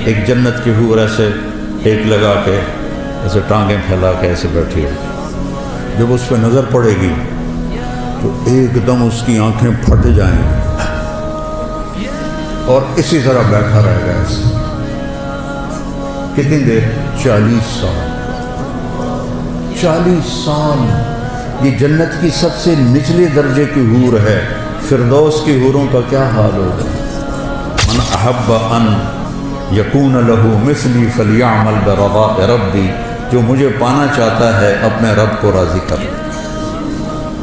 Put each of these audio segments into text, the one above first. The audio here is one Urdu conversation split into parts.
ایک جنت کی حور ایسے ٹیک لگا کے ایسے ٹانگیں پھیلا کے ایسے بیٹھی ہے، جب اس پہ نظر پڑے گی تو ایک دم اس کی آنکھیں پھٹ جائیں اور اسی طرح بیٹھا رہے گا ایسے کتنی دیر؟ 40 سال 40 سال یہ جنت کی سب سے نچلے درجے کی حور ہے۔ فردوس کی حوروں کا کیا حال ہوگا؟ من احب ان یکون لہ مثلی فلیعمل برضاء ربی، جو مجھے پانا چاہتا ہے اپنے رب کو راضی کر،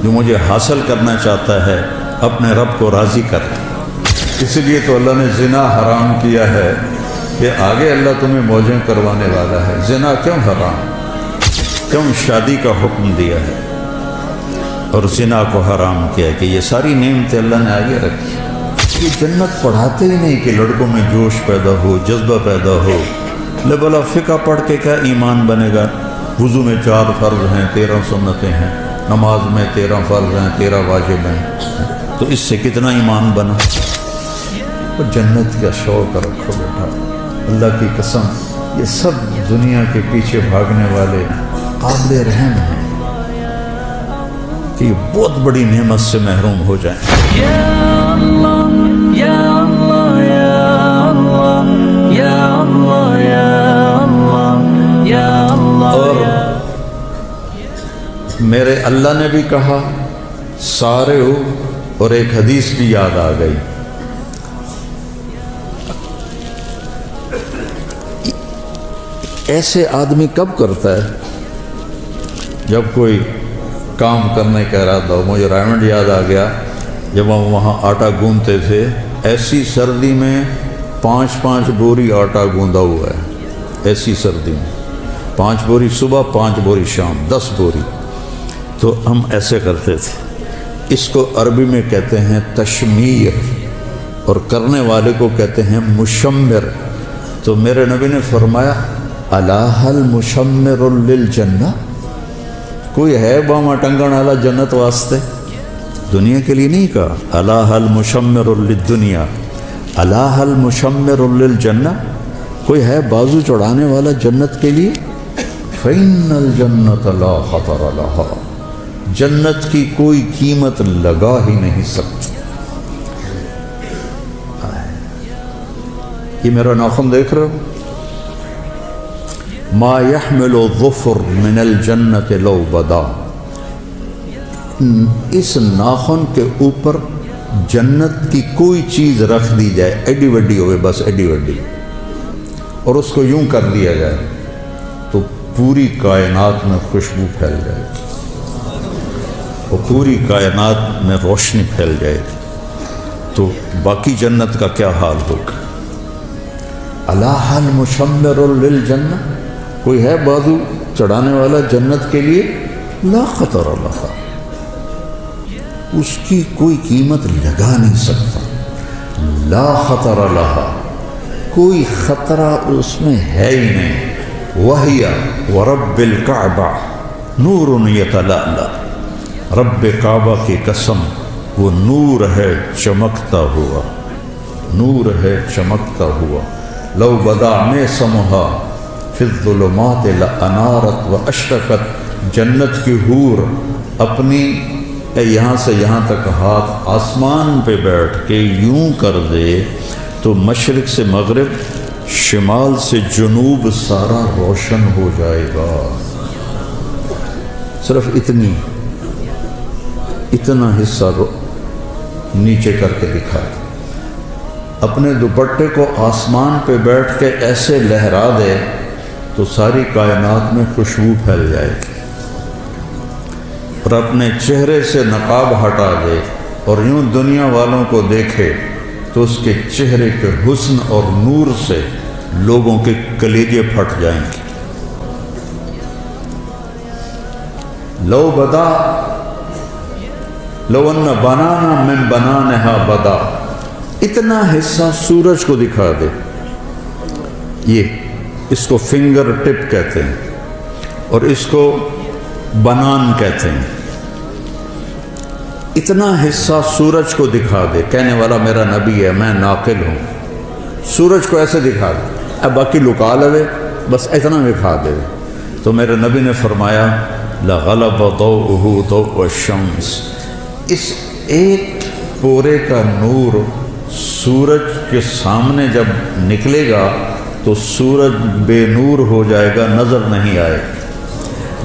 جو مجھے حاصل کرنا چاہتا ہے اپنے رب کو راضی کر۔ اس لیے تو اللہ نے زنا حرام کیا ہے کہ آگے اللہ تمہیں موجیں کروانے والا ہے۔ زنا کیوں حرام؟ کیوں شادی کا حکم دیا ہے اور زنا کو حرام کیا کہ یہ ساری نعمتیں اللہ نے آگے رکھی۔ یہ جنت پڑھاتے ہی نہیں کہ لڑکوں میں جوش پیدا ہو، جذبہ پیدا ہو۔ بلا فقہ پڑھ کے کیا ایمان بنے گا؟ وضو میں 4 فرض ہیں، 13 سنتیں ہیں، نماز میں 13 فرض ہیں، 13 واجب ہیں، تو اس سے کتنا ایمان بنا؟ اور جنت کا شوق رکھو بیٹا، اللہ کی قسم یہ سب دنیا کے پیچھے بھاگنے والے قابل رحم ہیں کہ یہ بہت بڑی نعمت سے محروم ہو جائیں۔ یا اللہ یا اللہ یا اللہ یا اللہ یا اللہ یا اللہ۔ اور میرے اللہ نے بھی کہا سارے ہو، اور ایک حدیث بھی یاد آ گئی۔ ایسے آدمی کب کرتا ہے؟ جب کوئی کام کرنے کا ارادہ ہو۔ مجھے رائمنڈ یاد آ گیا، جب ہم وہاں آٹا گوندتے تھے، ایسی سردی میں 5 بوری آٹا گوندا ہوا ہے، ایسی سردی میں 5 بوری صبح، 5 بوری شام، 10 بوری۔ تو ہم ایسے کرتے تھے۔ اس کو عربی میں کہتے ہیں تشمیر، اور کرنے والے کو کہتے ہیں مشمر۔ تو میرے نبی نے فرمایا الاہ المشمر للجنہ، کوئی ہے باما ٹنگن والا جنت واسطے؟ دنیا کے لیے نہیں کہا، الاہ المشمر للدنیا، الاہ المشمر للجنہ، کوئی ہے بازو چڑھانے والا جنت کے لیے؟ فإن الجنت لا خطر لها، جنت کی کوئی قیمت لگا ہی نہیں سکتی۔ یہ میرا ناخن دیکھ رہے ہو؟ ما يحمل الظفر من الجنت لو بدا، اس ناخن کے اوپر جنت کی کوئی چیز رکھ دی جائے، ایڈی وڈی ہوئے، بس ایڈی وڈی، اور اس کو یوں کر دیا جائے تو پوری کائنات میں خوشبو پھیل جائے گی، اور پوری کائنات میں روشنی پھیل جائے گی۔ تو باقی جنت کا کیا حال ہوگا؟ الاہ المشمر للجنہ، کوئی ہے بازو چڑھانے والا جنت کے لیے؟ لا خطر لها، اس کی کوئی قیمت لگا نہیں سکتا۔ لا خطر لها، کوئی خطرہ اس میں ہے ہی نہیں۔ وَهِيَ وَرَبِّ الْكَعْبَةِ نُورٌ يَتَلَأْلَأُ، رب کعبہ کی قسم وہ نور ہے چمکتا ہوا، نور ہے چمکتا ہوا۔ لو بدا میں سمہا فی الظلمات لانارت و اشرقت، جنت کی حور اپنی یہاں سے یہاں تک ہاتھ آسمان پہ بیٹھ کے یوں کر دے تو مشرق سے مغرب، شمال سے جنوب سارا روشن ہو جائے گا۔ صرف اتنا حصہ نیچے کر کے دکھا دے، اپنے دوپٹے کو آسمان پہ بیٹھ کے ایسے لہرا دے تو ساری کائنات میں خوشبو پھیل جائے گی، اور اپنے چہرے سے نقاب ہٹا دے اور یوں دنیا والوں کو دیکھے تو اس کے چہرے کے حسن اور نور سے لوگوں کے کلیجے پھٹ جائیں گے۔ لو بدا لو ان بنانا من بنانہا بدا، اتنا حصہ سورج کو دکھا دے، یہ اس کو فنگر ٹپ کہتے ہیں اور اس کو بنان کہتے ہیں۔ اتنا حصہ سورج کو دکھا دے، کہنے والا میرا نبی ہے، میں ناقل ہوں، سورج کو ایسے دکھا دے اب باقی لکا لے بس اتنا دکھا دے. تو میرے نبی نے فرمایا لغلب ضوءہ ضوء الشمس، اس ایک پورے کا نور سورج کے سامنے جب نکلے گا تو سورج بے نور ہو جائے گا، نظر نہیں آئے.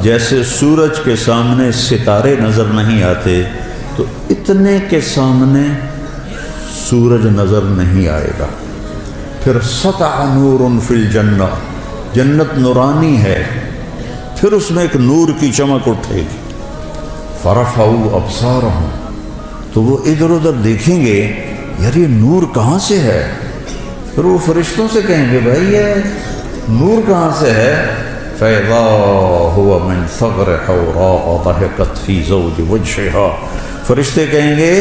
جیسے سورج کے سامنے ستارے نظر نہیں آتے تو اتنے کے سامنے سورج نظر نہیں آئے گا. پھر سطع نور فی الجنہ، جنت نورانی ہے، پھر اس میں ایک نور کی چمک اٹھے گی. فرفعوا ابصارہم، تو وہ ادھر ادھر دیکھیں گے یار یہ نور کہاں سے ہے. پھر وہ فرشتوں سے کہیں گے بھائی یہ نور کہاں سے ہے. فَإِذَا هُوَ مِنْ ثَغْرِ حَوْرَاءَ ضَحِكَتْ فِي زَوْجِ وَجْهِهَا، فرشتے کہیں گے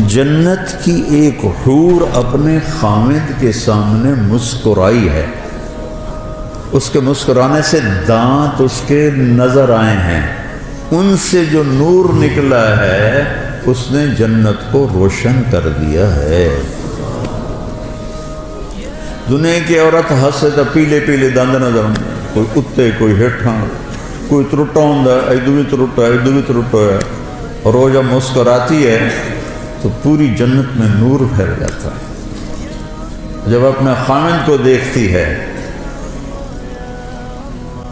جنت کی ایک حور اپنے خامد کے سامنے مسکرائی ہے، اس کے مسکرانے سے دانت اس کے نظر آئے ہیں، ان سے جو نور نکلا ہے اس نے جنت کو روشن کر دیا ہے. دنیا کی عورت ہنسے تو پیلے پیلے دند نظر، کوئی اتے کوئی ہیٹھاں، کوئی ترٹا ہوں ادو بھی ترٹا ادو بھی ترٹا ہے، اور وہ جب مسکراتی ہے تو پوری جنت میں نور پھیل جاتا ہے. جب اپنے خامد کو دیکھتی ہے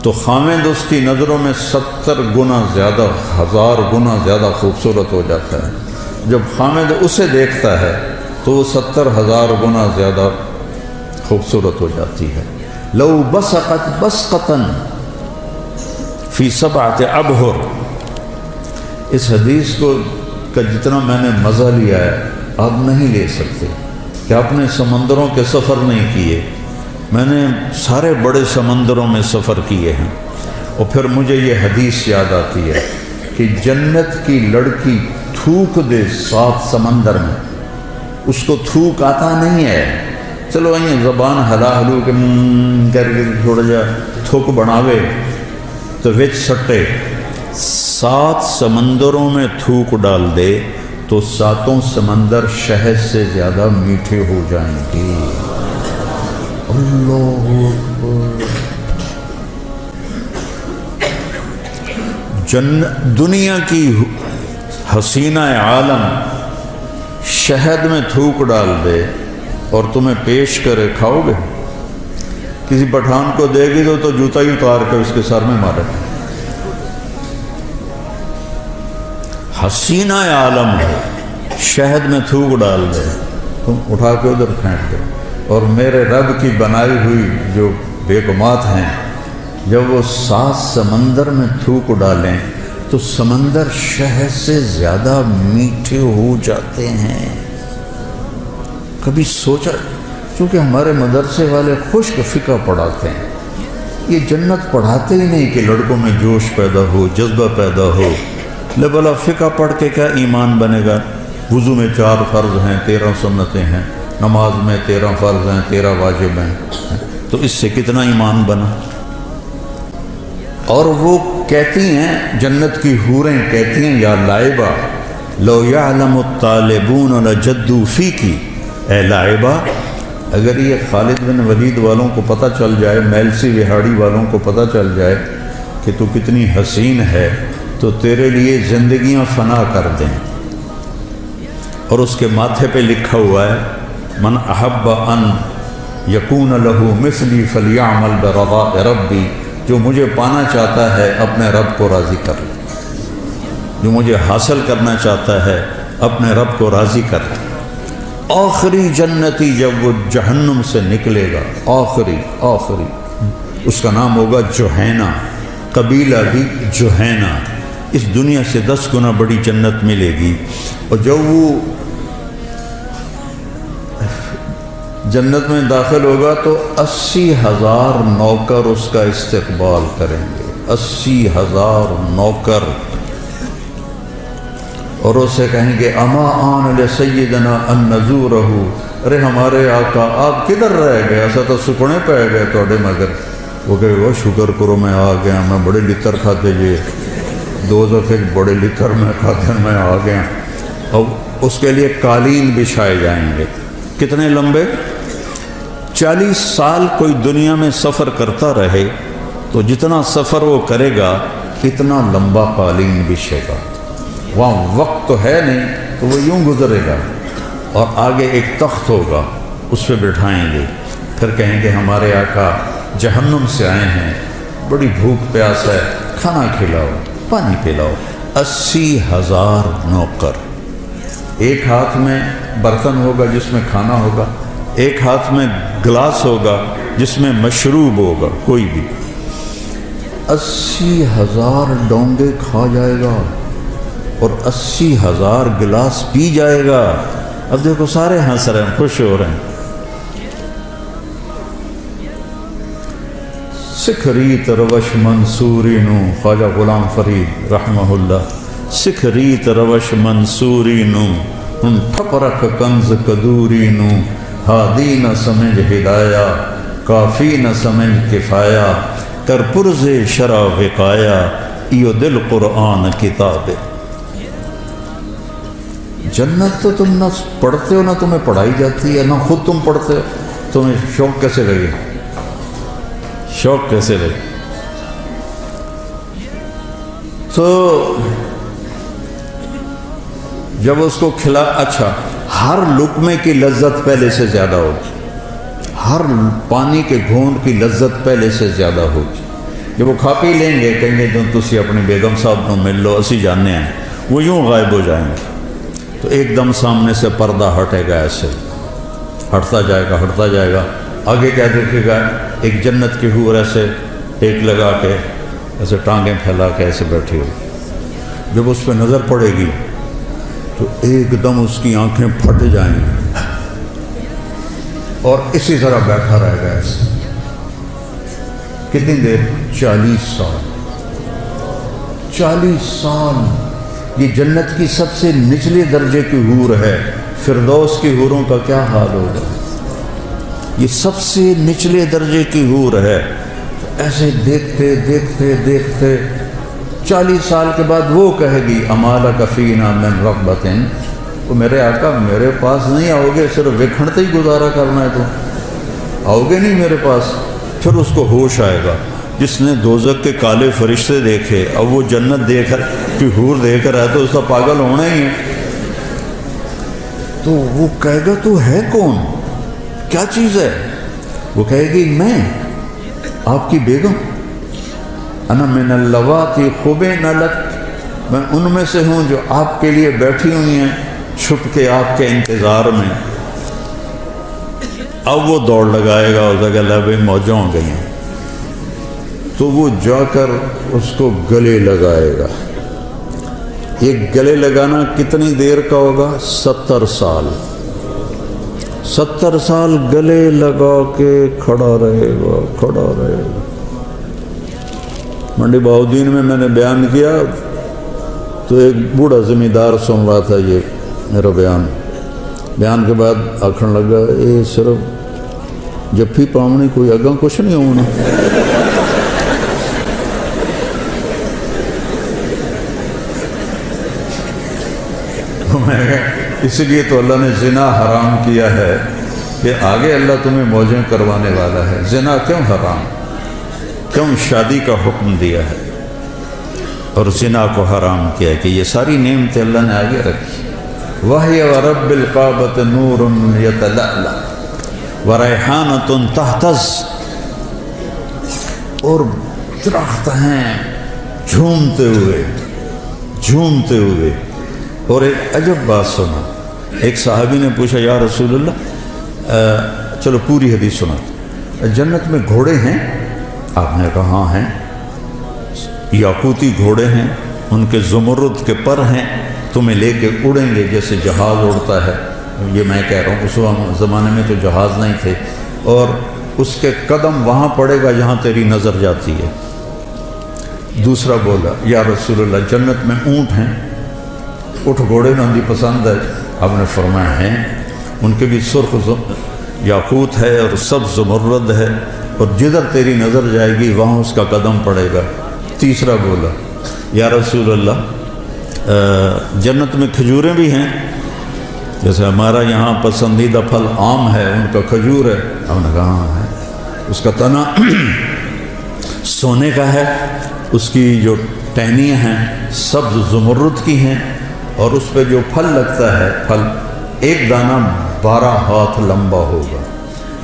تو خامد اس کی نظروں میں 70 گنا زیادہ، 1000 گنا زیادہ خوبصورت ہو جاتا ہے. جب خامد اسے دیکھتا ہے تو وہ 70,000 گنا زیادہ خوبصورت ہو جاتی ہے. لو بسقت بسقتن فی 7 ابحر، اس حدیث کو کا جتنا میں نے مزہ لیا ہے آپ نہیں لے سکتے. کہ آپ نے سمندروں کے سفر نہیں کیے، میں نے سارے بڑے سمندروں میں سفر کیے ہیں، اور پھر مجھے یہ حدیث یاد آتی ہے کہ جنت کی لڑکی تھوک دے 7 سمندر میں، اس کو تھوک آتا نہیں ہے، چلو یہ زبان ہلا ہلو کے کر کے تھوڑا جا تھوک بناوے تو وچ سٹے 7 سمندروں میں تھوک ڈال دے تو 7 سمندر شہد سے زیادہ میٹھے ہو جائیں گے. اللہ اکبر. دنیا کی حسینہ عالم شہد میں تھوک ڈال دے اور تمہیں پیش کرے، کھاؤ گے؟ کسی پٹھان کو دے گی تو جوتا ہی اتار کر اس کے سر میں مارے. حسینہ عالم ہے، شہد میں تھوک ڈال دے، تم اٹھا کے ادھر پھینک دو. اور میرے رب کی بنائی ہوئی جو بیگمات ہیں جب وہ 7 سمندر میں تھوک ڈالیں تو سمندر شہد سے زیادہ میٹھے ہو جاتے ہیں. کبھی سوچا؟ چونکہ ہمارے مدرسے والے خشک فقہ پڑھاتے ہیں، یہ جنت پڑھاتے ہی نہیں کہ لڑکوں میں جوش پیدا ہو، جذبہ پیدا ہو. لے بلا فقہ پڑھ کے کیا ایمان بنے گا؟ وضو میں 4 فرض ہیں، 13 سنتیں ہیں، نماز میں 13 فرض ہیں، 13 واجب ہیں، تو اس سے کتنا ایمان بنا. اور وہ کہتی ہیں، جنت کی حوریں کہتی ہیں یا لائبہ لو یعلم الطالبون لجدوا فیکی، اے لائبہ اگر یہ خالد بن ولید والوں کو پتہ چل جائے، میلسی وہاڑی والوں کو پتہ چل جائے کہ تو کتنی حسین ہے تو تیرے لیے زندگیاں فنا کر دیں. اور اس کے ماتھے پہ لکھا ہوا ہے من احب ان یکون لہو مثلی فلیعمل برضاء ربی، جو مجھے پانا چاہتا ہے اپنے رب کو راضی کر لے، جو مجھے حاصل کرنا چاہتا ہے اپنے رب کو راضی کر لے. آخری جنتی جب وہ جہنم سے نکلے گا، آخری اس کا نام ہوگا جوہینہ، قبیلہ بھی جوہینہ، اس دنیا سے 10 گنا بڑی جنت ملے گی. اور جب وہ جنت میں داخل ہوگا تو 80,000 نوکر اس کا استقبال کریں گے، 80,000 نوکر، اور اسے کہیں گے اما آن لسیدنا ان نزورہ، ارے ہمارے آقا آپ کدھر رہ گئے، ایسا تو سکنے پہ گئے توڑے مگر. وہ کہے وہ شکر کرو میں آ گیا، میں بڑے لتر کھاتے جی، 2 دفعے بڑے لتر میں کھاتے میں آ گیا. اب اس کے لیے قالین بچھائے جائیں گے، کتنے لمبے؟ 40 سال کوئی دنیا میں سفر کرتا رہے تو جتنا سفر وہ کرے گا اتنا لمبا قالین بچھے گا. وہاں وقت تو ہے نہیں تو وہ یوں گزرے گا، اور آگے ایک تخت ہوگا، اس پہ بٹھائیں گے، پھر کہیں گے ہمارے آقا جہنم سے آئے ہیں، بڑی بھوک پیاس ہے، کھانا کھلاؤ، پانی پلاؤ. 80,000 نوکر، ایک ہاتھ میں برتن ہوگا جس میں کھانا ہوگا، ایک ہاتھ میں گلاس ہوگا جس میں مشروب ہوگا کوئی بھی. 80,000 ڈونگے کھا جائے گا اور 80,000 گلاس پی جائے گا. اب دیکھو سارے ہنس رہے ہیں، خوش ہو رہے ہیں. سکھ ریت روش منصوری نو، خواجہ غلام فرید رحمہ اللہ. سکھ ریت روش منصوری نو، ان ٹھپرک کنز کدوری نو. ہادی نہ سمجھ ہدایا، کافی نہ سمجھ کفایا. کر پرز شرع وقایا، ایو دل قرآن کتاب. جنت تو تم نہ پڑھتے ہو، نہ تمہیں پڑھائی جاتی ہے، نہ خود تم پڑھتے ہو. تمہیں شوق کیسے لگے؟ شوق کیسے لگے؟ تو جب اس کو کھلا، اچھا ہر لقمے کی لذت پہلے سے زیادہ ہوگی، ہر پانی کے گھونٹ کی لذت پہلے سے زیادہ ہوگی. جب وہ کھا پی لیں گے کہیں گے جو تسی اپنی بیگم صاحب کو مل لو، اسی جاننے ہیں، وہ یوں غائب ہو جائیں گے. تو ایک دم سامنے سے پردہ ہٹے گا، ایسے ہٹتا جائے گا، ہٹتا جائے گا. آگے کیا دیکھے گا؟ ایک جنت کی حور ایسے ٹیک لگا کے، ایسے ٹانگیں پھیلا کے ایسے بیٹھی ہوگی. جب اس پہ نظر پڑے گی تو ایک دم اس کی آنکھیں پھٹ جائیں گی اور اسی طرح بیٹھا رہے گا ایسے. کتنی دیر؟ 40 سال. 40 سال. یہ جنت کی سب سے نچلے درجے کی حور ہے. فردوس کی حوروں کا کیا حال ہوگا؟ یہ سب سے نچلے درجے کی حور ہے. ایسے دیکھتے دیکھتے دیکھتے 40 سال کے بعد وہ کہے گی امالک فینا من رغبۃ، وہ میرے آقا میرے پاس نہیں آؤ گے، صرف وکھڑتے ہی گزارا کرنا ہے، تو آؤ گے نہیں میرے پاس. پھر اس کو ہوش آئے گا. جس نے دوزخ کے کالے فرشتے دیکھے، اب وہ جنت دیکھ کہ حور دیکھ رہا ہے تو اس کا پاگل ہونا ہی ہے. تو وہ کہے گا تو ہے کون، کیا چیز ہے؟ وہ کہے گی میں آپ کی بیگم، انا من اللواتی خبین لک، میں ان میں سے ہوں جو آپ کے لیے بیٹھی ہوئی ہیں چھپ کے آپ کے انتظار میں. اب وہ دوڑ لگائے گا، اس کا لبیں موجوں ہو گئی ہیں، تو وہ جا کر اس کو گلے لگائے گا. یہ گلے لگانا کتنی دیر کا ہوگا؟ 70 سال. 70 سال گلے لگا کے کھڑا رہے گا، کھڑا رہے گا. منڈی بہاؤدین میں نے بیان کیا تو ایک بوڑھا زمیندار سن رہا تھا یہ میرا بیان کے بعد آکھن لگا یہ صرف جفی پاؤنی کوئی اگاں کچھ نہیں ہونا. اس لیے تو اللہ نے زنا حرام کیا ہے کہ آگے اللہ تمہیں موجیں کروانے والا ہے. زنا کیوں حرام، کیوں شادی کا حکم دیا ہے اور زنا کو حرام کیا ہے؟ کہ یہ ساری نعمتیں اللہ نے آگے رکھی. وَهِيَ وَرَبِّ الْقَعْبَةِ نُورٌ يَتَلَأْلَأُ وَرَيْحَانَةٌ تَهْتَزُّ، اور درخت ہیں جھومتے ہوئے جھومتے ہوئے. اور ایک عجب بات سنا، ایک صحابی نے پوچھا یا رسول اللہ، چلو پوری حدیث سنا، جنت میں گھوڑے ہیں؟ آپ نے کہا ہاں ہیں. یاقوتی گھوڑے ہیں، ان کے زمرد کے پر ہیں، تمہیں لے کے اڑیں گے جیسے جہاز اڑتا ہے. یہ میں کہہ رہا ہوں اس زمانے میں تو جہاز نہیں تھے. اور اس کے قدم وہاں پڑے گا جہاں تیری نظر جاتی ہے. دوسرا بولا یا رسول اللہ جنت میں اونٹ ہیں؟ اٹھ گھوڑے نہ دی پسند ہے؟ آپ نے فرمایا ہیں، ان کے بھی سرخ یاقوت ہے اور سبز زمرد ہے، اور جدھر تیری نظر جائے گی وہاں اس کا قدم پڑے گا. تیسرا بولا یا رسول اللہ جنت میں کھجوریں بھی ہیں؟ جیسے ہمارا یہاں پسندیدہ پھل آم ہے، ان کا کھجور ہے، ہم نے کہا ہاں ہے، اس کا تنا سونے کا ہے، اس کی جو ٹہنیاں ہیں سبز زمرد کی ہیں، اور اس پہ جو پھل لگتا ہے، پھل ایک دانہ 12 ہاتھ لمبا ہوگا۔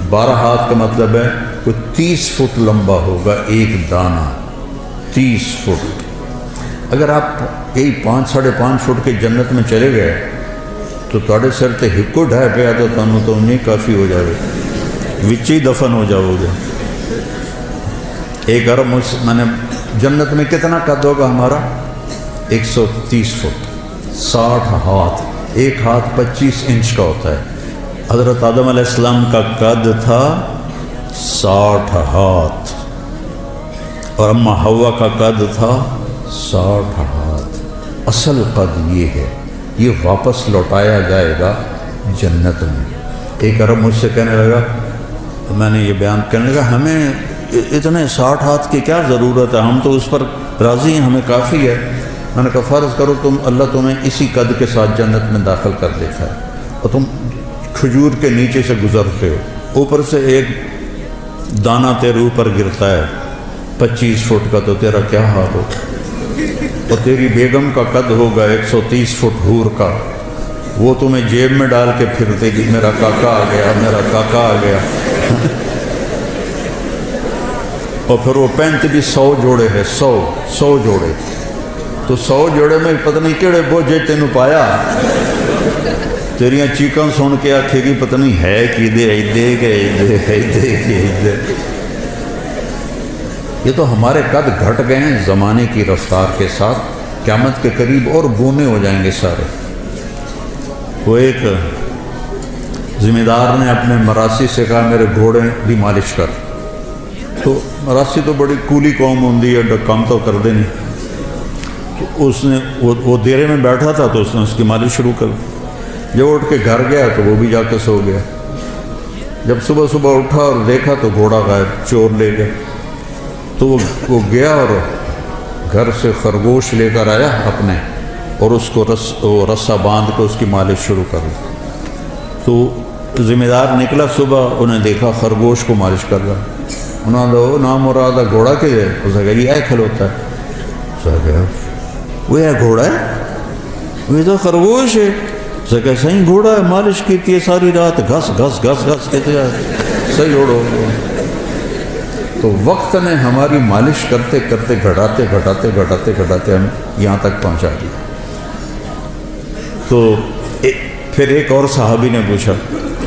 12 ہاتھ کا مطلب ہے کوئی 30 فٹ لمبا ہوگا ایک دانہ، 30 فٹ۔ اگر آپ یہی 5 ساڑھے 5 فٹ کے جنت میں چلے گئے تو تھوڑے سر تے ہکو ڈھائے پہ آتا تانوں تو نہیں کافی ہو جائے گا، وچ ہی دفن ہو جاؤ گے۔ ایک ارب میں نے جنت میں کتنا قد ہوگا ہمارا؟ 130 فٹ، 60 ہاتھ، ایک ہاتھ 25 انچ کا ہوتا ہے۔ حضرت آدم علیہ السلام کا قد تھا 60 ہاتھ، اور اما حوا کا قد تھا 60 ہاتھ۔ اصل قد یہ ہے، یہ واپس لوٹایا جائے گا جنت میں۔ ایک عرب مجھ سے کہنے لگا، میں نے یہ بیان کرنے لگا، ہمیں اتنے 60 ہاتھ کی کیا ضرورت ہے، ہم تو اس پر راضی ہیں، ہمیں کافی ہے۔ میں نے کہا فرض کرو اللہ تمہیں اسی قد کے ساتھ جنت میں داخل کر دیتا ہے، اور تم کھجور کے نیچے سے گزرتے ہو، اوپر سے ایک دانہ تیرے اوپر گرتا ہے 25 فٹ کا، تو تیرا کیا حال ہوگا؟ اور تیری بیگم کا قد ہوگا 130 فٹ حور کا، وہ تمہیں جیب میں ڈال کے پھرتے گی، میرا کاکا آ گیا، میرا کاکا آ گیا۔ اور پھر وہ پینٹ بھی 100 جوڑے ہے، 100 جوڑے، تو 100 جوڑے میں پتہ نہیں کیڑے بوجھے تینوں پایا، تیریاں چیکاں سن کے آکھے گی پتہ نہیں ہے کی دے ایدے کے ایدے۔ یہ تو ہمارے قد گھٹ گئے ہیں زمانے کی رفتار کے ساتھ، قیامت کے قریب اور بونے ہو جائیں گے سارے۔ وہ ایک ذمہ دار نے اپنے مراسی سے کہا میرے گھوڑے بھی مالش کر، تو مراسی تو بڑی کولی قوم ہوندی ہے، کام تو کر دے نہیں، تو اس نے وہ دیرے میں بیٹھا تھا تو اس نے اس کی مالش شروع کر دی۔ جب اٹھ کے گھر گیا تو وہ بھی جا کے سو گیا۔ جب صبح صبح اٹھا اور دیکھا تو گھوڑا غائب، چور لے گیا۔ تو وہ گیا اور گھر سے خرگوش لے کر آیا اپنے، اور اس کو رسہ باندھ کے اس کی مالش شروع کر دی۔ تو ذمہ دار نکلا صبح، انہیں دیکھا خرگوش کو مالش کر رہا، انہوں نے نام مراد گھوڑا کے ہے، اسے کہا یہ کھلوتا ہے، اسے کہا وہ یہ گھوڑا ہے، وہ تو خرگوش ہے، اسے کہا صحیح گھوڑا ہے، مالش کی ہے ساری رات، گھس گھس گھس گھس کہتے ہیں صحیح اوڑو۔ تو وقت نے ہماری مالش کرتے کرتے گھٹاتے ہم یہاں تک پہنچا دیا۔ تو پھر ایک اور صحابی نے پوچھا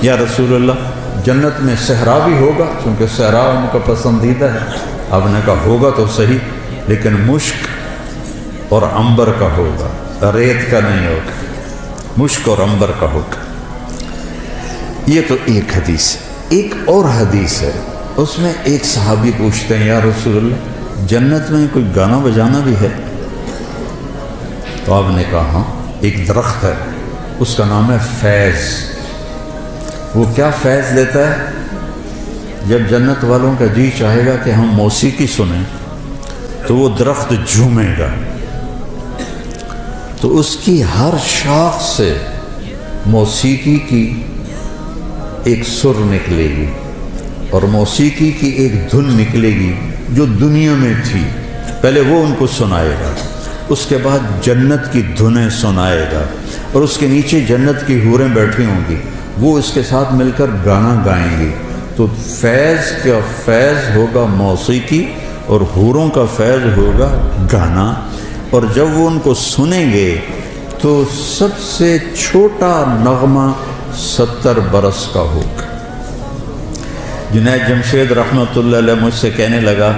یا رسول اللہ جنت میں صحرا بھی ہوگا، چونکہ صحرا ان کا پسندیدہ ہے۔ آپ نے کہا ہوگا تو صحیح، لیکن مشک اور عنبر کا ہوگا، ریت کا نہیں ہوگا، مشک اور عنبر کا ہوگا۔ یہ تو ایک حدیث ہے۔ ایک اور حدیث ہے، اس میں ایک صحابی پوچھتے ہیں یا رسول اللہ جنت میں کوئی گانا بجانا بھی ہے؟ تو آپ نے کہا ہاں، ایک درخت ہے، اس کا نام ہے فیض۔ وہ کیا فیض دیتا ہے؟ جب جنت والوں کا جی چاہے گا کہ ہم موسیقی سنیں تو وہ درخت جھومے گا، تو اس کی ہر شاخ سے موسیقی کی ایک سر نکلے گی، اور موسیقی کی ایک دھن نکلے گی جو دنیا میں تھی، پہلے وہ ان کو سنائے گا، اس کے بعد جنت کی دھنیں سنائے گا، اور اس کے نیچے جنت کی حوریں بیٹھی ہوں گی، وہ اس کے ساتھ مل کر گانا گائیں گی۔ تو فیض کا فیض ہوگا موسیقی، اور حوروں کا فیض ہوگا گانا، اور جب وہ ان کو سنیں گے تو سب سے چھوٹا نغمہ 70 برس کا ہوگا۔ جنید جمشید رحمۃ اللہ علیہ مجھ سے کہنے لگا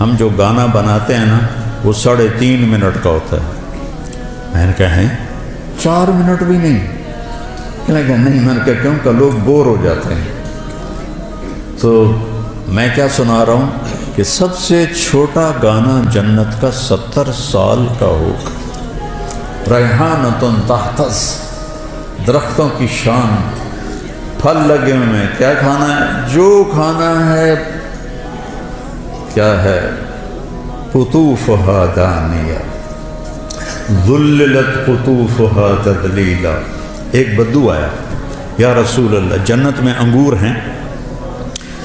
ہم جو گانا بناتے ہیں نا وہ 3.5 منٹ کا ہوتا ہے۔ میں نے کہا ہے 4 منٹ بھی نہیں؟ کہنے لگا نہیں۔ میں نے کہا کیوں؟ کہ لوگ بور ہو جاتے ہیں۔ تو میں کیا سنا رہا ہوں کہ سب سے چھوٹا گانا جنت کا 70 سال کا ہوگا۔ ریحانۃ تحتز، درختوں کی شان، پھل لگے ہوئے ہیں، کیا کھانا ہے؟ جو کھانا ہے کیا ہے؟ قطوفها دانیہ ذللت قطوفها تذلیلا، ایک بدو آیا، یا رسول اللہ جنت میں انگور ہیں؟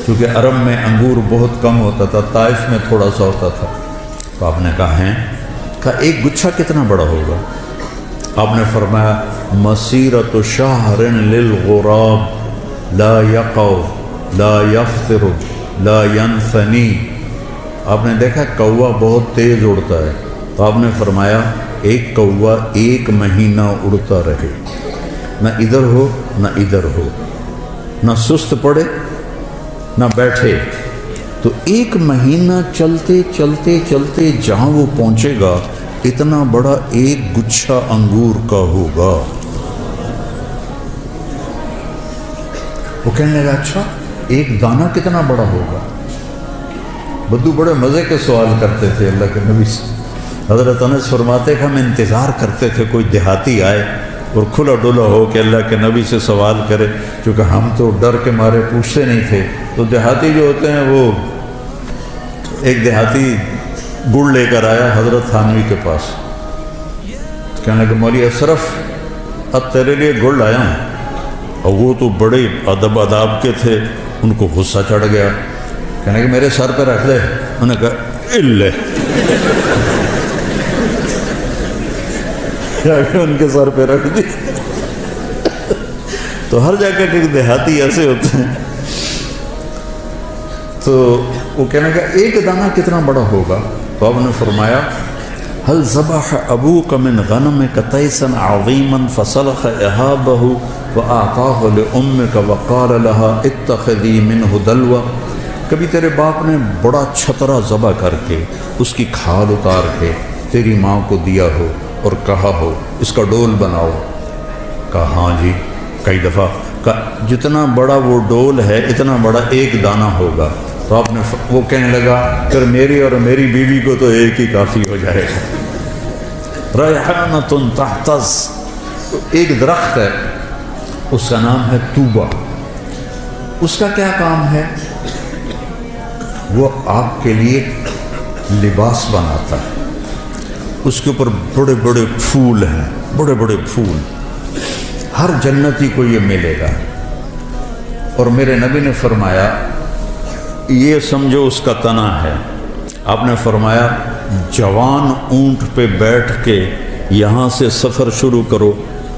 کیونکہ عرب میں انگور بہت کم ہوتا تھا، طائف میں تھوڑا سا ہوتا تھا. تو آپ نے کہا ہیں؟ کہا ایک گچھا کتنا بڑا ہوگا؟ آپ نے فرمایا مسیرۃ شہر للغراب لا یقع لا یفطر لا ینثنی. آپ نے دیکھا کوا بہت تیز اڑتا ہے، تو آپ نے فرمایا ایک کوا ایک مہینہ اڑتا رہے، نہ ادھر ہو نہ ادھر ہو، نہ سست پڑے نہ بیٹھے، تو ایک مہینہ چلتے چلتے چلتے جہاں وہ پہنچے گا اتنا بڑا ایک گچھا انگور کا ہوگا. وہ کہنے لگا اچھا ایک دانہ کتنا بڑا ہوگا؟ بدو بڑے مزے کے سوال کرتے تھے اللہ کے نبی سے. حضرت انس فرماتے کہ ہم انتظار کرتے تھے کوئی دیہاتی آئے اور کھلا ڈولا ہو کہ اللہ کے نبی سے سوال کرے، کیونکہ ہم تو ڈر کے مارے پوچھتے نہیں تھے. تو دیہاتی جو ہوتے ہیں وہ، ایک دیہاتی گڑ لے کر آیا حضرت تھانوی کے پاس، کہنے لگا مولوی اشرف اب تیرے لیے گڑ لایا ہوں. اور وہ تو بڑے ادب آداب کے تھے، ان کو غصہ چڑھ گیا، کہنے کہ میرے سر پہ رکھ دے. انہوں نے کہا الے، ان کے سر پہ رکھ دی. تو ہر جگہ کے دیہاتی ایسے ہوتے ہیں. تو وہ کہنے کا ایک دانہ کتنا بڑا ہوگا؟ تو آپ نے فرمایا هل ذبح ابوک من غنمک تیسا عظیما فسلخ اہابہ واعطاہ لامک وقال لها اتخذی منہ دلوا. کبھی تیرے باپ نے بڑا چھترا ذبح کر کے اس کی کھال اتار کے تیری ماں کو دیا ہو اور کہا ہو اس کا ڈول بناؤ؟ کہا ہاں جی کئی دفعہ. کہا جتنا بڑا وہ ڈول ہے اتنا بڑا ایک دانہ ہوگا. تو آپ نے وہ کہنے لگا پھر میری اور میری بیوی کو تو ایک ہی کافی ہو جائے گا. ریحانۃ تحتز، ایک درخت ہے اس کا نام ہے توبہ. اس کا کیا کام ہے؟ وہ آپ کے لیے لباس بناتا ہے. اس کے اوپر بڑے بڑے پھول ہیں، بڑے بڑے پھول. ہر جنتی کو یہ ملے گا. اور میرے نبی نے فرمایا یہ سمجھو اس کا تنا ہے. آپ نے فرمایا جوان اونٹ پہ بیٹھ کے یہاں سے سفر شروع کرو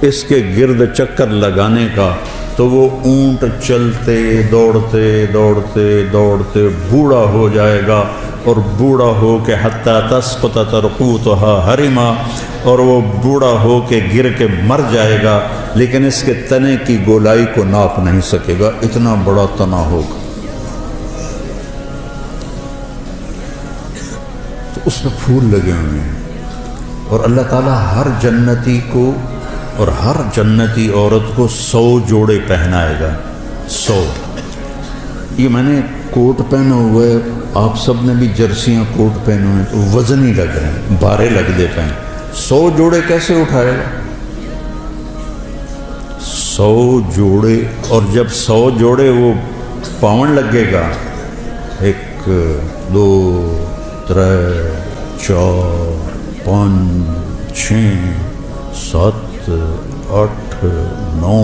اس کے گرد چکر لگانے کا، تو وہ اونٹ چلتے دوڑتے دوڑتے دوڑتے بوڑھا ہو جائے گا، اور بوڑھا ہو کے حتیٰ تسقط ترقوتها حرما، اور وہ بوڑھا ہو کے گر کے مر جائے گا، لیکن اس کے تنے کی گولائی کو ناپ نہیں سکے گا، اتنا بڑا تنا ہوگا. تو اس میں پھول لگے ہوئے ہیں. اور اللہ تعالیٰ ہر جنتی کو اور ہر جنتی عورت کو 100 جوڑے پہنائے گا. 100. یہ میں نے کوٹ پہنا ہوا ہے، آپ سب نے بھی جرسیاں کوٹ پہنے ہوئے ہیں تو وزن ہی لگ رہے ہیں، بارے لگ دے پہن. 100 جوڑے کیسے اٹھائے گا؟ 100 جوڑے. اور جب 100 جوڑے وہ پاون لگے گا، 1 2 3 4 5 6 7 8 9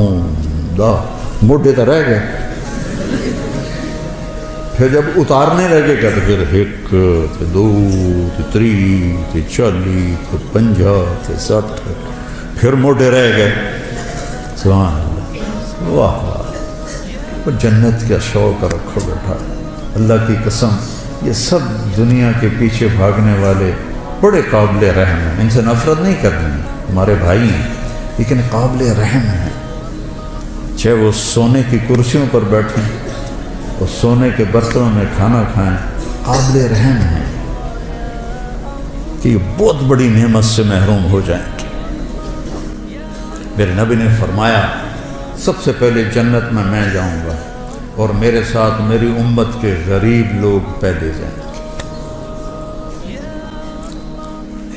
10 موٹے تو رہ گئے. پھر جب اتارنے لگے گا تو پھر 1 2 3 40 50 60 پھر موٹے رہ گئے. سبحان اللہ، واہ واہ. جنت کا شوق رکھو بیٹا، اللہ کی قسم یہ سب دنیا کے پیچھے بھاگنے والے بڑے قابل رحم ہیں. ان سے نفرت نہیں کرنی، ہمارے بھائی ہیں لیکن قابل رحم ہیں. چاہے وہ سونے کی کرسیوں پر بیٹھیں اور سونے کے برتنوں میں کھانا کھائیں، قابل رحم ہیں کہ یہ بہت بڑی نعمت سے محروم ہو جائیں. میرے نبی نے فرمایا سب سے پہلے جنت میں جاؤں گا اور میرے ساتھ میری امت کے غریب لوگ پہلے جائیں گے.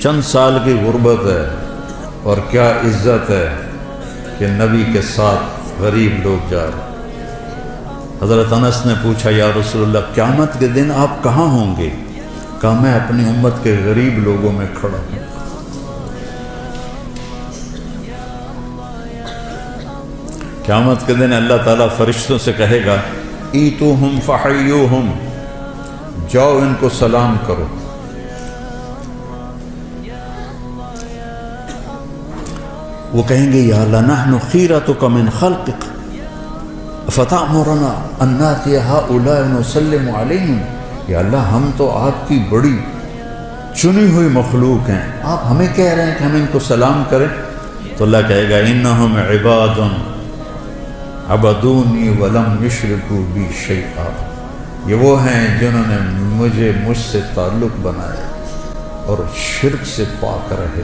چند سال کی غربت ہے اور کیا عزت ہے کہ نبی کے ساتھ غریب لوگ جا رہے. حضرت انس نے پوچھا یا رسول اللہ قیامت کے دن آپ کہاں ہوں گے؟ کہا میں اپنی امت کے غریب لوگوں میں کھڑا ہوں. قیامت کے دن اللہ تعالیٰ فرشتوں سے کہے گا ایتوہم فحیوہم، جاؤ ان کو سلام کرو۔ وہ کہیں گے یا اللہ نحن خیرتک من خلقک فتأمرنا ان نأتی ہؤلاء ونسلم علیہم، یا اللہ ہم تو آپ کی بڑی چنی ہوئی مخلوق ہیں، آپ ہمیں کہہ رہے ہیں کہ ہم ان کو سلام کریں؟ تو اللہ کہے گا انہم عباد عبدونی ولم یشرکوا بی شیئا، یہ وہ ہیں جنہوں نے مجھ سے تعلق بنایا اور شرک سے پاک رہے۔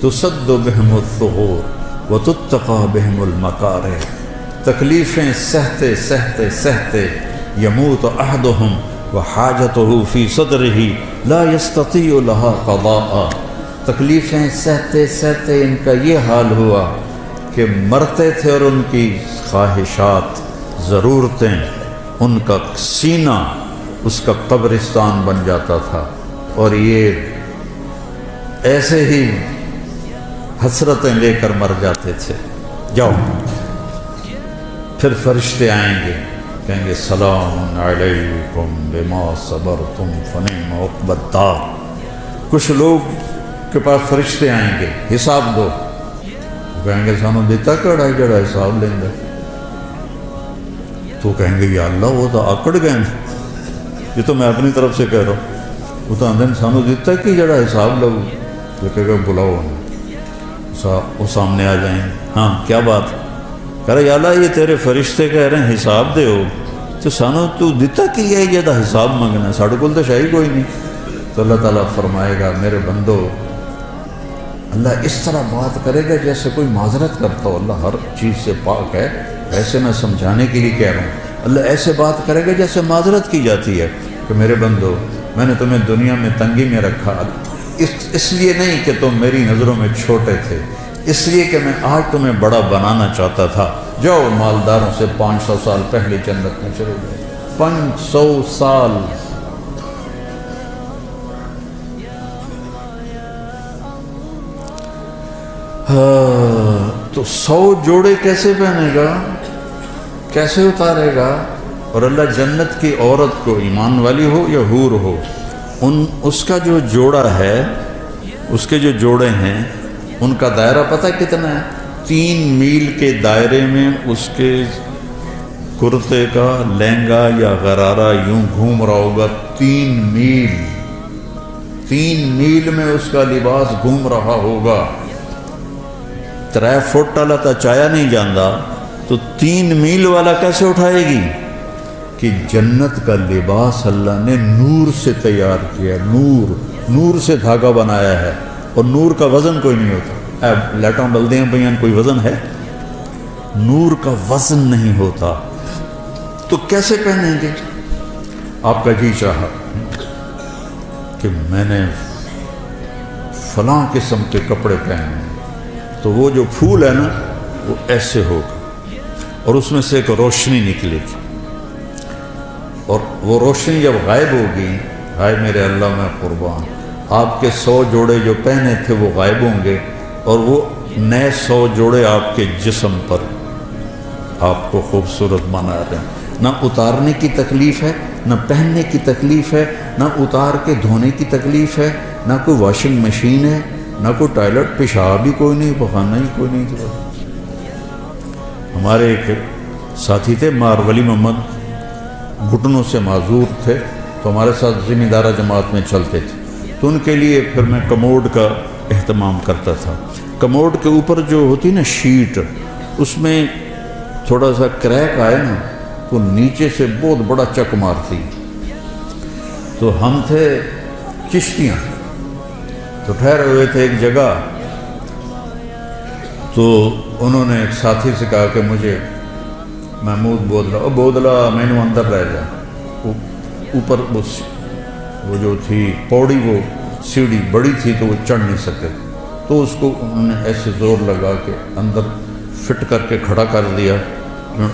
تسد بہم الثغور وتتقى بہم المکارہ، تکلیفیں سہتے سہتے سہتے یموت احدہم وحاجتہ فی صدرہ لا یستطیع لها قضاء، تکلیفیں سہتے سہتے ان کا یہ حال ہوا کہ مرتے تھے اور ان کی خواہشات ضرورتیں، ان کا سینہ اس کا قبرستان بن جاتا تھا، اور یہ ایسے ہی حسرتیں لے کر مر جاتے تھے۔ جاؤ، پھر فرشتے آئیں گے، کہیں گے سلام علیکم بما صبرتم فنعم عقبی الدار۔ کچھ لوگ کے پاس فرشتے آئیں گے، حساب دو، کہیں گے سانو دیتا کڑا جڑا حساب لیں گے، تو کہیں گے یا اللہ وہ تو آکڑ گئے ہیں، یہ تو میں اپنی طرف سے کہہ رہا ہوں، وہ تو اندر سانو دیتا کہ جڑا حساب لو، یہ کہے گا بلاؤ انہیں، وہ سامنے آ جائیں، ہاں کیا بات؟ کہہ رہا یا اللہ یہ تیرے فرشتے کہہ رہے ہیں حساب دے ہو، تو سانو تو دیتا کہ یہ جدا حساب منگنا ہے، ساڑھے کول تو شاہی کوئی نہیں۔ تو اللہ تعالیٰ فرمائے گا میرے بندو، اللہ اس طرح بات کرے گا جیسے کوئی معذرت کرتا ہو، اللہ ہر چیز سے پاک ہے، ایسے میں سمجھانے کے لیے کہہ رہا ہوں، اللہ ایسے بات کرے گا جیسے معذرت کی جاتی ہے کہ میرے بندو میں نے تمہیں دنیا میں تنگی میں رکھا، اس لیے نہیں کہ تم میری نظروں میں چھوٹے تھے، اس لیے کہ میں آج تمہیں بڑا بنانا چاہتا تھا، جاؤ مالداروں سے 500 سال پہلے جنت میں چلے گئے، 500 سال۔ تو 100 جوڑے کیسے پہنے گا، کیسے اتارے گا؟ اور اللہ جنت کی عورت کو، ایمان والی ہو یا حور ہو، اس کا جو جوڑا ہے، اس کے جو جوڑے ہیں، ان کا دائرہ پتہ کتنا ہے؟ 3 میل کے دائرے میں اس کے کرتے کا لہنگا یا غرارہ یوں گھوم رہا ہوگا، 3 میل میں اس کا لباس گھوم رہا ہوگا۔ 3 فٹ والا تو چایا نہیں جاندہ، تو 3 میل والا کیسے اٹھائے گی؟ کہ جنت کا لباس اللہ نے نور سے تیار کیا، نور سے دھاگا بنایا ہے، اور نور کا وزن کوئی نہیں ہوتا۔ اب لیٹوں بلدے ہیں بھائیان، کوئی وزن ہے؟ نور کا وزن نہیں ہوتا، تو کیسے پہنیں گے؟ آپ کا جی چاہا کہ میں نے فلاں قسم کے کپڑے پہنے، تو وہ جو پھول ہے نا وہ ایسے ہوگا، اور اس میں سے ایک روشنی نکلے گی، اور وہ روشنی جب غائب ہوگی، ہائے میرے اللہ میں قربان، آپ کے 100 جوڑے جو پہنے تھے وہ غائب ہوں گے، اور وہ نئے 100 جوڑے آپ کے جسم پر آپ کو خوبصورت بنا رہے ہیں۔ نہ اتارنے کی تکلیف ہے، نہ پہننے کی تکلیف ہے، نہ اتار کے دھونے کی تکلیف ہے، نہ کوئی واشنگ مشین ہے، نہ کوئی ٹوائلٹ، پیشاب بھی کوئی نہیں، پخانہ ہی کوئی نہیں تھا۔ ہمارے ایک ساتھی تھے مار ولی محمد، گھٹنوں سے معذور تھے، تو ہمارے ساتھ ذمہ دارہ جماعت میں چلتے تھے، تو ان کے لیے پھر میں کموڈ کا اہتمام کرتا تھا۔ کموڈ کے اوپر جو ہوتی نا شیٹ، اس میں تھوڑا سا کریک آئے نا تو نیچے سے بہت بڑا چک مارتی۔ تو ہم تھے چشتیاں، تو ٹھہرے ہوئے تھے ایک جگہ، تو انہوں نے ایک ساتھی سے کہا کہ مجھے محمود بودلا میں نے اندر رہ جا، اوپر وہ جو تھی پوڑی، وہ سیڑھی بڑی تھی تو وہ چڑھ نہیں سکے، تو اس کو انہوں نے ایسے زور لگا کے اندر فٹ کر کے کھڑا کر دیا۔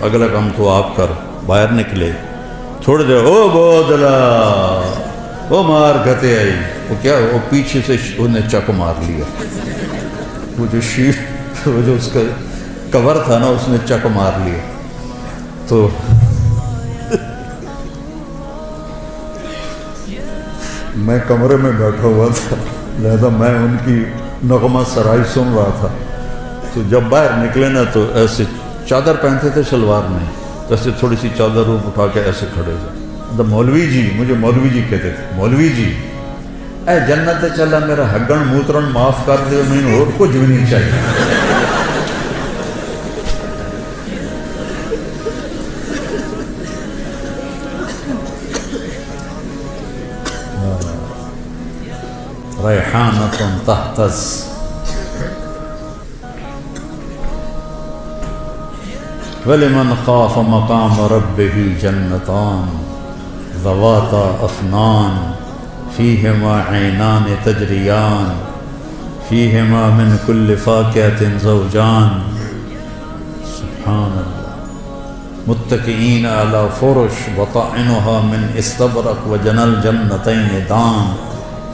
اگلا کام تو آپ کر، باہر نکلے، تھوڑی دیر او بودلا وہ مار گھتے آئی، وہ کیا، وہ پیچھے سے انہیں چک مار لیا، وہ جو شیٹ، وہ جو اس کا کور تھا نا، اس نے چک مار لیا. تو میں کمرے میں بیٹھا ہوا تھا، لہذا میں ان کی نغمہ سرائی سن رہا تھا. تو جب باہر نکلے نا تو ایسے چادر پہنتے تھے شلوار میں، تو ایسے تھوڑی سی چادر اوپر اٹھا کے ایسے کھڑے تھے. مولوی جی، مجھے مولوی جی کہتے تھے، مولوی جی اے جنت چلا میرا ہگن موترن معاف کر دے، میں اور کچھ بھی نہیں چاہیے. ریحانۃ تہتز، ولمن خاف مقام ربہ جنتان ذواتا افنان فیہما عینان تجریان فیہما من کل فاکہۃ زوجان. سبحان اللہ. متکئین علی فرش بطائنها من استبرق وجنى الجنتین دان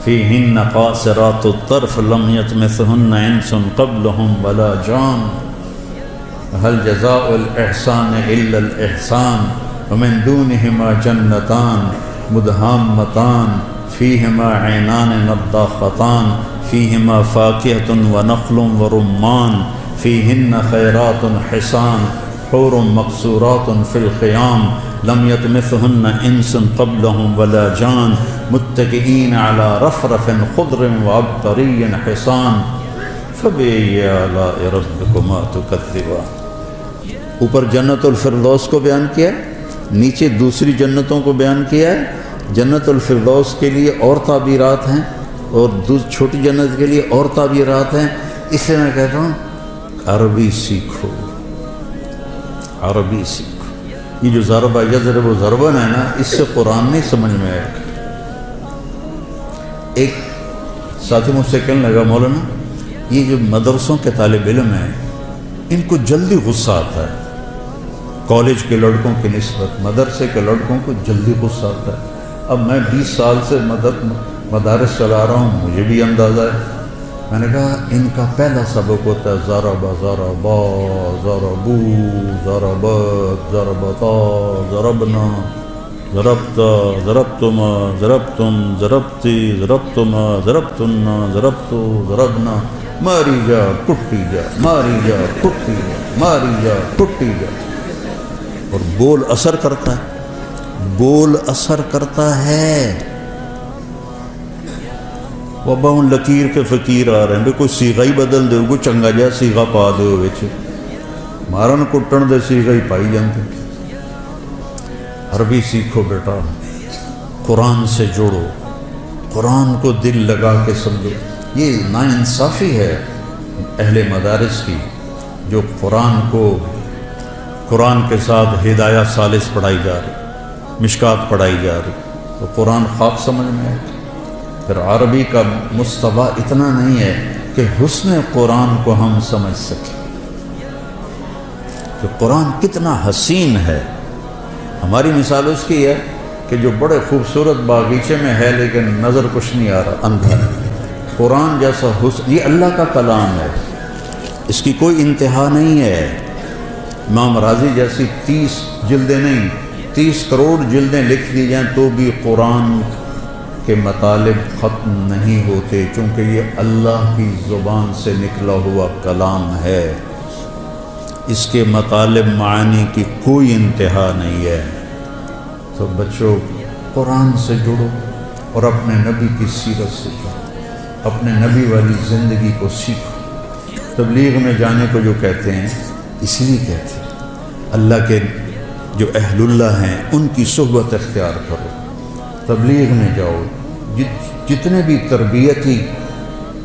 فیہن قاصرات الطرف لم یطمثہن انس قبلہم ولا جان. هل جزاء الإحسان إلا الإحسان ومن دونهما جنتان مدهامتان فيهما عينان نضاختان فيهما فاكهة ونخل ورمان فيهن خيرات حسان حور مقصورات في الخيام لم يطمثهن انس قبلهم ولا جان متكئين على رفرف خضر وعبقري حصان فبأي آلاء ربكما تكذبان. اوپر جنت الفردوس کو بیان کیا ہے، نیچے دوسری جنتوں کو بیان کیا ہے. جنت الفردوس کے لیے اور تعبیرات ہیں اور چھوٹی جنت کے لیے اور تعبیرات ہیں. اس لیے میں کہتا ہوں عربی سیکھو، عربی سیکھو. یہ جو ضربہ یضرب و ضربن ہے نا، اس سے قرآن نہیں سمجھ میں آئے گا. ایک ساتھی مجھ سے کہنے لگا مولانا یہ جو مدرسوں کے طالب علم ہیں ان کو جلدی غصہ آتا ہے، کالج کے لڑکوں کی نسبت مدرسے کے لڑکوں کو جلدی غصہ آتا ہے. اب میں 20 سال سے مدارس چلا رہا ہوں، مجھے بھی اندازہ ہے. میں نے کہا ان کا پہلا سبق ہوتا ہے ضربا ضربا ضربو ضربت ضربتا ضربنا ضربتا ضربتما ضربتم ضربتی ضربتما ضربتنا ضربتو ضربنا ماری جا ٹوٹی جا ماری جا ٹوٹی جا ماری جا ٹوٹی جا. اور بول اثر کرتا ہے، بول اثر کرتا ہے. وہ باؤں لکیر کے فقیر آ رہے ہیں، کوئی سیغہ ہی بدل دے، کوئی چنگا جا سیغہ پا دے وچ مارن کٹن دے سیغہ ہی پائی جانتے. عربی سیکھو بیٹا، قرآن سے جوڑو، قرآن کو دل لگا کے سمجھو. یہ ناانصافی ہے اہل مدارس کی جو قرآن کے ساتھ ہدایہ ثالث پڑھائی جا رہی، مشکات پڑھائی جا رہی، تو قرآن خواب سمجھ میں ہے. پھر عربی کا مستویٰ اتنا نہیں ہے کہ حسن قرآن کو ہم سمجھ سکیں کہ قرآن کتنا حسین ہے. ہماری مثال اس کی ہے کہ جو بڑے خوبصورت باغیچے میں ہے لیکن نظر کچھ نہیں آ رہا، اندھا ہے. قرآن جیسا حسن، یہ اللہ کا کلام ہے، اس کی کوئی انتہا نہیں ہے. امام راضی جیسی 30 جلدیں نہیں 30 کروڑ جلدیں لکھ دی جائیں تو بھی قرآن کے مطالب ختم نہیں ہوتے، چونکہ یہ اللہ کی زبان سے نکلا ہوا کلام ہے. اس کے مطالب معانی کی کوئی انتہا نہیں ہے. تو بچوں قرآن سے جڑو اور اپنے نبی کی سیرت سے جڑو، اپنے نبی والی زندگی کو سیکھو. تبلیغ میں جانے کو جو کہتے ہیں اس لیے کہتے ہیں اللہ کے جو اہل اللہ ہیں ان کی صحبت اختیار کرو، تبلیغ میں جاؤ، جتنے بھی تربیتی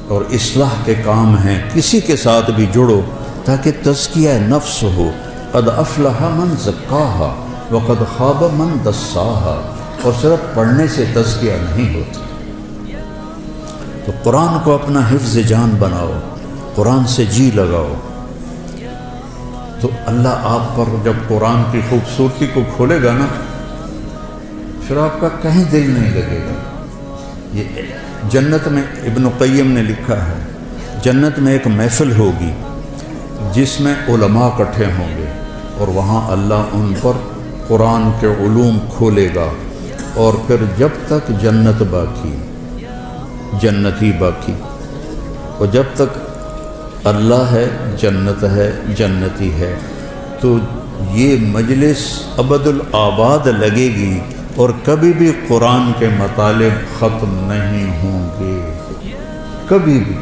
اور اصلاح کے کام ہیں کسی کے ساتھ بھی جڑو تاکہ تزکیہ نفس ہو. قد افلح من زکاہا وقد خاب من دساہا. اور صرف پڑھنے سے تزکیہ نہیں ہوتا. تو قرآن کو اپنا حفظ جان بناؤ، قرآن سے جی لگاؤ، تو اللہ آپ پر جب قرآن کی خوبصورتی کو کھولے گا نا پھر آپ کا کہیں دل نہیں لگے گا. یہ جنت میں ابن قیم نے لکھا ہے، جنت میں ایک محفل ہوگی جس میں علماء اکٹھے ہوں گے اور وہاں اللہ ان پر قرآن کے علوم کھولے گا، اور پھر جب تک جنت باقی، جنتی باقی، اور جب تک اللہ ہے، جنت ہے، جنتی ہے، تو یہ مجلس ابد الآباد لگے گی اور کبھی بھی قرآن کے مطالب ختم نہیں ہوں گے، کبھی بھی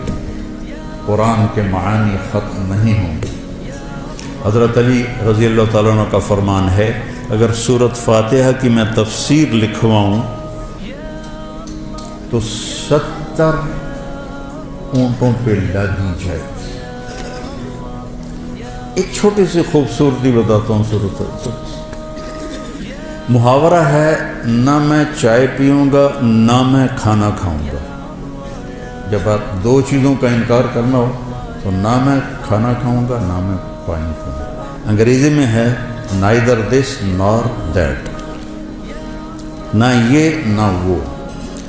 قرآن کے معانی ختم نہیں ہوں گے۔ حضرت علی رضی اللہ تعالیٰ عنہ کا فرمان ہے، اگر سورۃ فاتحہ کی میں تفسیر لکھواؤں تو 70 اونٹوں پہ لادی جائے۔ ایک چھوٹی سی خوبصورتی بتاتا ہوں سورۃ۔ محاورہ ہے، نہ میں چائے پیوں گا نہ میں کھانا کھاؤں گا۔ جب آپ دو چیزوں کا انکار کرنا ہو تو نہ میں کھانا کھاؤں گا نہ میں پانی پیوں گا۔ انگریزی میں ہے neither this nor that، نہ یہ نہ وہ،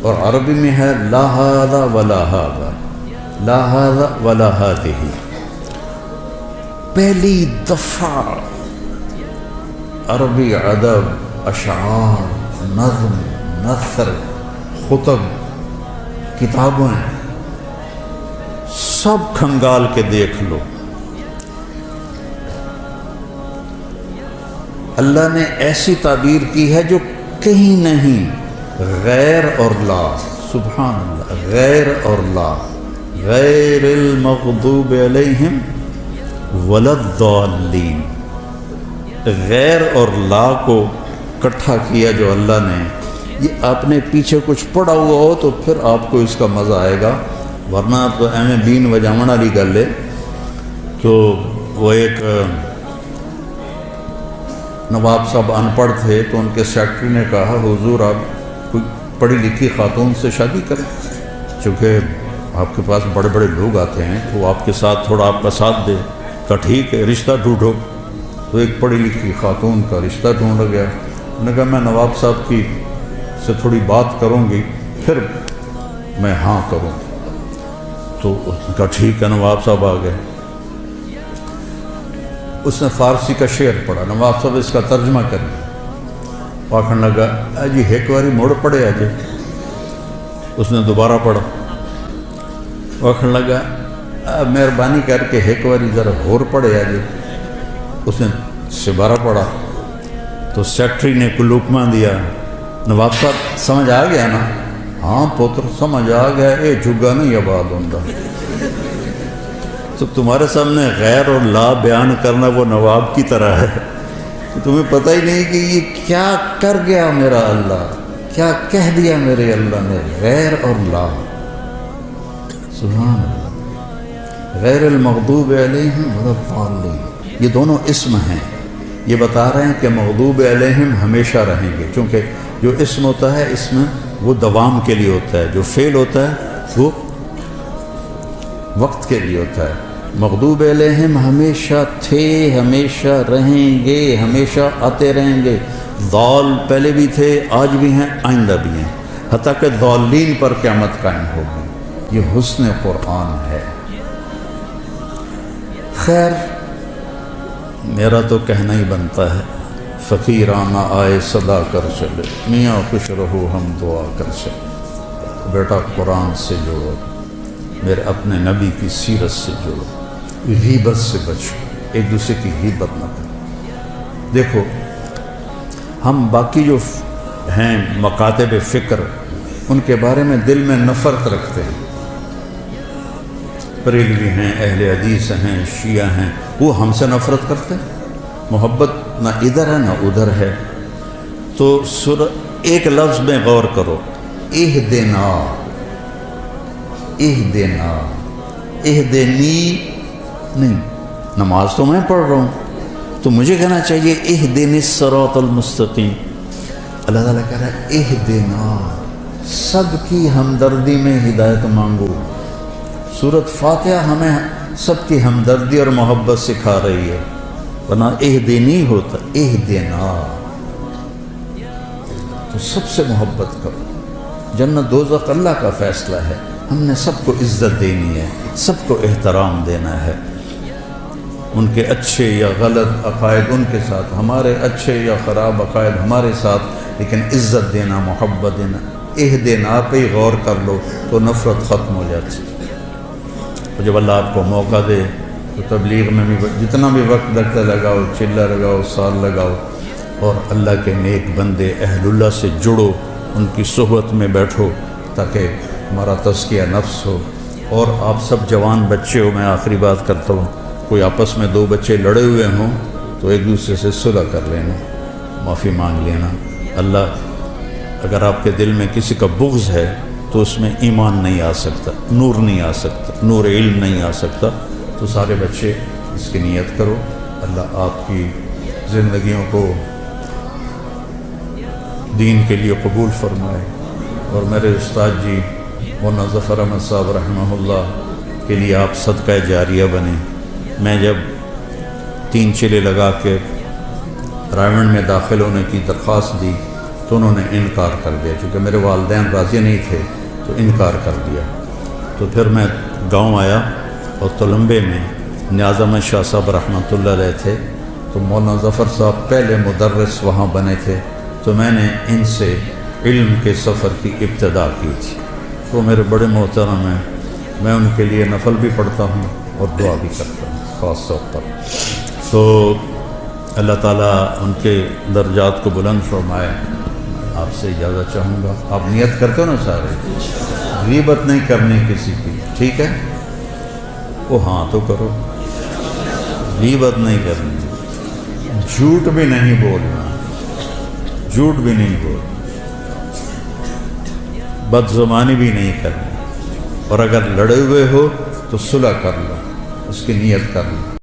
اور عربی میں ہے لا هذا ولا هذا، لا هذا ولا هذه۔ پہلی دفعہ عربی ادب، اشعار، نظم، نثر، خطب، کتابیں سب کھنگال کے دیکھ لو، اللہ نے ایسی تعبیر کی ہے جو کہیں نہیں، غیر اور لا، سبحان اللہ، غیر اور لا، غیر المغضوب علیہم ولا الضالین، غیر اور لا کو اکٹھا کیا جو اللہ نے۔ یہ آپ نے پیچھے کچھ پڑھا ہوا ہو تو پھر آپ کو اس کا مزہ آئے گا، ورنہ تو ایم بین وجامن والی گل ہے۔ تو وہ ایک نواب صاحب ان پڑھ تھے تو ان کے سیکرٹری نے کہا حضور آپ کوئی پڑھی لکھی خاتون سے شادی کریں، چونکہ آپ کے پاس بڑے بڑے لوگ آتے ہیں تو آپ کے ساتھ تھوڑا آپ کا ساتھ دے۔ کہا ٹھیک ہے، رشتہ ڈھونڈو۔ تو ایک پڑھی لکھی خاتون کا رشتہ ڈھونڈا گیا۔ انہوں نے کہا میں نواب صاحب کی سے تھوڑی بات کروں گی پھر میں ہاں کروں گی۔ تو اس نے کہا ٹھیک ہے، نواب صاحب آ گئے۔ اس نے فارسی کا شعر پڑھا، نواب صاحب اس کا ترجمہ کر دیا۔ آخر لگا جی ایک باری موڑ پڑے آجے۔ اس نے دوبارہ پڑھا۔ آخر لگا مہربانی کر کے ایک باری ذرا اور پڑھے آجے۔ اس نے دوبارہ پڑھا تو سیکرٹری نے کوئی لقمہ دیا۔ نواب صاحب سمجھ آ گیا نا؟ ہاں پتر سمجھ آ گیا، اے جھگا نہیں آباد ہوتا۔ تو تمہارے سامنے غیر اور لا بیان کرنا وہ نواب کی طرح ہے، تمہیں پتہ ہی نہیں کہ یہ کیا کر گیا میرا اللہ، کیا کہہ دیا میرے اللہ نے، غیر اور لا۔ سبحان اللہ، غیر المغضوب علیہم ولا الضالین، یہ دونوں اسم ہیں۔ یہ بتا رہے ہیں کہ مغضوب علیہم ہمیشہ رہیں گے، کیونکہ جو اسم ہوتا ہے اس میں وہ دوام کے لیے ہوتا ہے، جو فعل ہوتا ہے وہ وقت کے لیے ہوتا ہے۔ مغضوب علیہم ہمیشہ تھے، ہمیشہ رہیں گے، ہمیشہ آتے رہیں گے۔ ضال پہلے بھی تھے، آج بھی ہیں، آئندہ بھی ہیں، حتیٰ کہ ضالین پر قیامت قائم ہوگی۔ یہ حسن قرآن ہے۔ خیر میرا تو کہنا ہی بنتا ہے، فقیرانہ آئے صدا کر چلے، میاں خوش رہو ہم دعا کر چلے۔ بیٹا قرآن سے جوڑو، میرے اپنے نبی کی سیرت سے جوڑو، غیبت سے بچو، ایک دوسرے کی غیبت نہ کرو۔ دیکھو ہم باقی جو ہیں مکاتب فکر ان کے بارے میں دل میں نفرت رکھتے ہیں، بریلوی ہیں، اہل حدیث ہیں، شیعہ ہیں، وہ ہم سے نفرت کرتے ہیں۔ محبت نہ ادھر ہے نہ ادھر ہے۔ تو ایک لفظ میں غور کرو، اہدنا، اہدنا، اہدنی نہیں، نماز تو میں پڑھ رہا ہوں تو مجھے کہنا چاہیے اہدنی الصراط المستقیم۔ اللہ تعالیٰ کہہ رہا ہے اہدنا، سب کی ہمدردی میں ہدایت مانگو۔ سورۃ فاتحہ ہمیں سب کی ہمدردی اور محبت سکھا رہی ہے، ورنہ اہدنی ہوتا اہدنا، تو سب سے محبت کرو۔ جنت دوزخ اللہ کا فیصلہ ہے، ہم نے سب کو عزت دینی ہے، سب کو احترام دینا ہے۔ ان کے اچھے یا غلط عقائد ان کے ساتھ، ہمارے اچھے یا خراب عقائد ہمارے ساتھ، لیکن عزت دینا، محبت دینا، اہدنا پہ ہی غور کر لو تو نفرت ختم ہو جاتی۔ اور جب اللہ آپ کو موقع دے تو تبلیغ میں بھی جتنا بھی وقت لگتا لگاؤ، چلہ لگاؤ، سال لگاؤ، اور اللہ کے نیک بندے اہل اللہ سے جڑو، ان کی صحبت میں بیٹھو تاکہ ہمارا تزکیہ نفس ہو۔ اور آپ سب جوان بچے ہو، میں آخری بات کرتا ہوں، کوئی آپس میں دو بچے لڑے ہوئے ہوں تو ایک دوسرے سے صلح کر لینا، معافی مانگ لینا۔ اللہ اگر آپ کے دل میں کسی کا بغض ہے تو اس میں ایمان نہیں آ سکتا، نور نہیں آ سکتا، نور علم نہیں آ سکتا۔ تو سارے بچے اس کی نیت کرو، اللہ آپ کی زندگیوں کو دین کے لیے قبول فرمائے۔ اور میرے استاد جی مولانا ظفر احمد صاحب رحمہ اللہ کے لیے آپ صدقہ جاریہ بنے۔ میں جب 3 چلے لگا کے رائمنڈ میں داخل ہونے کی درخواست دی تو انہوں نے انکار کر دیا، چونکہ میرے والدین راضی نہیں تھے تو انکار کر دیا۔ تو پھر میں گاؤں آیا اور تلمبے میں نیاز احمد شاہ صاحب رحمۃ اللہ علیہ تھے، تو مولانا ظفر صاحب پہلے مدرس وہاں بنے تھے، تو میں نے ان سے علم کے سفر کی ابتدا کی تھی۔ وہ میرے بڑے محترم ہیں، میں ان کے لیے نفل بھی پڑھتا ہوں اور دعا بھی کرتا ہوں خاص طور پر۔ تو اللہ تعالیٰ ان کے درجات کو بلند فرمائے۔ آپ سے اجازت چاہوں گا، آپ نیت کرتے ہو نا سارے، غیبت نہیں کرنی کسی کی، ٹھیک ہے؟ وہ ہاں تو کرو، غیبت نہیں کرنی، جھوٹ بھی نہیں بولنا، جھوٹ بھی نہیں بولنا، بد زبانی بھی نہیں کرنی، اور اگر لڑے ہوئے ہو تو صلح کر لو، اس کی نیت کر لو۔